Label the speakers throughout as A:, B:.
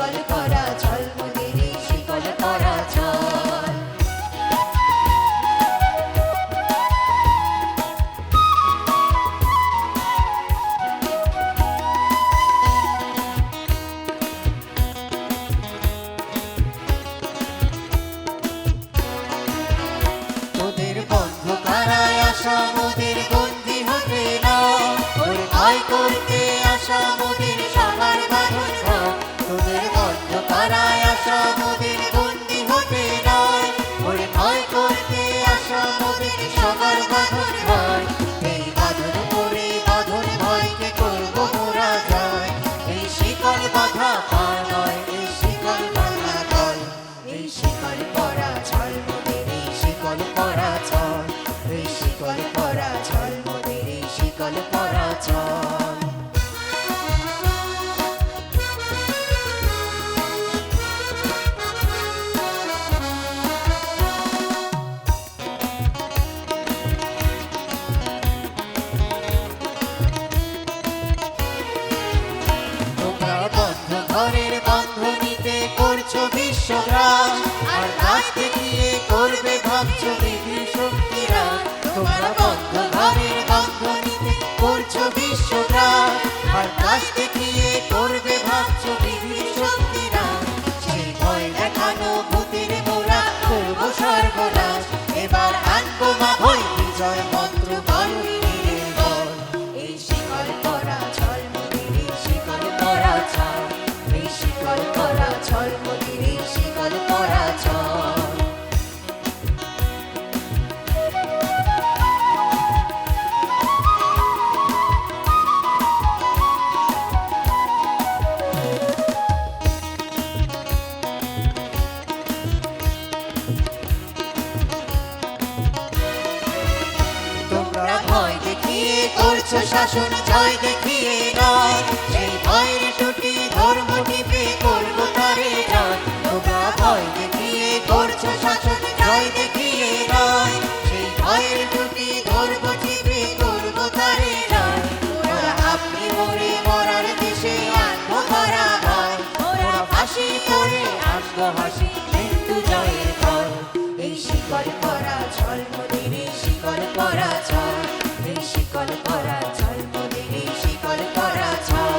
A: শিকল পরা চল মোদের এই শিকল পরা চল। তোদের বন্ধ কারায় আসা মোদের বন্দী হতে না, ওরে ভয় করতে আসা মোদের সবার বাঁধন ভয়। তোদের বন্ধ কারায় আসা মোদের বন্দী হতে নয়, ওরে ভয় করতে আসা মোদের সবার বাঁধন ভয়। এই বাঁধন করে বাঁধন ভয়কে করবো মোরা যায়, এই শিকল বাঁধা পা নয়, এই শিকল বাঁধা দল। এই শিকল পরা চল মোদের এই শিকল পরা চল, এই শিকল পরা চল মোদের এই শিকল পরা চল। তোমরা বন্ধ ঘরের বন্ধনীতে করছো বিশ্বগ্রাস, আর কাজ দেখিয়ে করবে ভাবছো বিধি শক্তিরা। তোমরা বন্ধ ঘরের বন্ধনীতে করছো বিশ্বগ্রাস, আর কাজ দেখিয়ে করবে ভাবছো বিধি শক্তিরা। সেই ভয় দেখানো ভূতের মোরা করবো সর্বনাশ, এবার আনবো মা ভয় বিজয় মন্ত্র বলবীরের বল। এই শিকল পরা চল মোদের এই শিকল পরা চল, এই শিকল পরা চল মোদের এই শিকল পরা চল। তোমরা ভয় দেখিয়ে করছো শাসন, জয় দেখিয়ে নয়, সেই ভয়ের টুটি ধর্ম টিপে করবো তারে জয়। তোমরা ভয় দেখিয়ে করছো শাসন, জয় দেখিয়ে নয়, সেই ভয়ের টুটি ধর্ম টিপে করবো তারে জয়। ওরা আপনি মরে মরার দেশে আনবো ধরা ভয়, ওরা ফাঁসি করে আসবো হাসি মৃত্যু জয়ের ফল। এই শিকল পরা চল মোদের এই শিকল পরা চল, এই শিকল পরা চল মোদের এই শিকল পরা চল।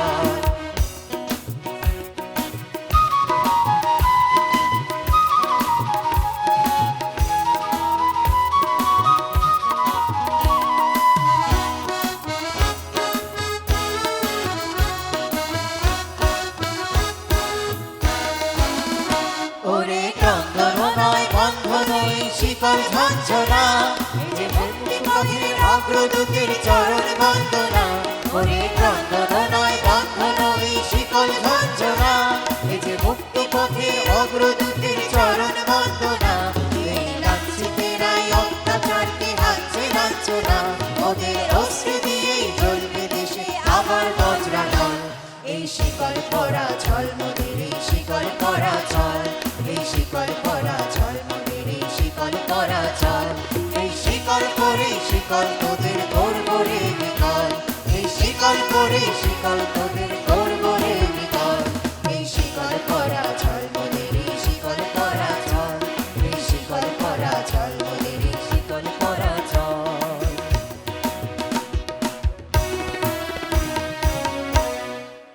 A: ওরে ক্রন্দন নয় বন্ধন এই শিকল ঝঞ্ঝনা, এই যে মুক্তি পথের অগ্রদূতের চরণ বন্দনা। ওরে ক্রন্দন নয় বন্ধন এই শিকল ঝঞ্ঝনা, এই যে মুক্তি পথের অগ্রদূতের চরণ বন্দনা। এই লাঞ্ছিতেরাই অত্যাচারকে হাঁচছে লাঞ্ছনা, ওদের অস্ত্র দিয়েই জ্বলবে দেশে আবার বজ্রানল। এই শিকল পরা চল মোদের এই শিকল পরা চল, এই শিকল পরা চল মোদের এই শিকল পরা চল। এই শিকল করে শিকল তোদের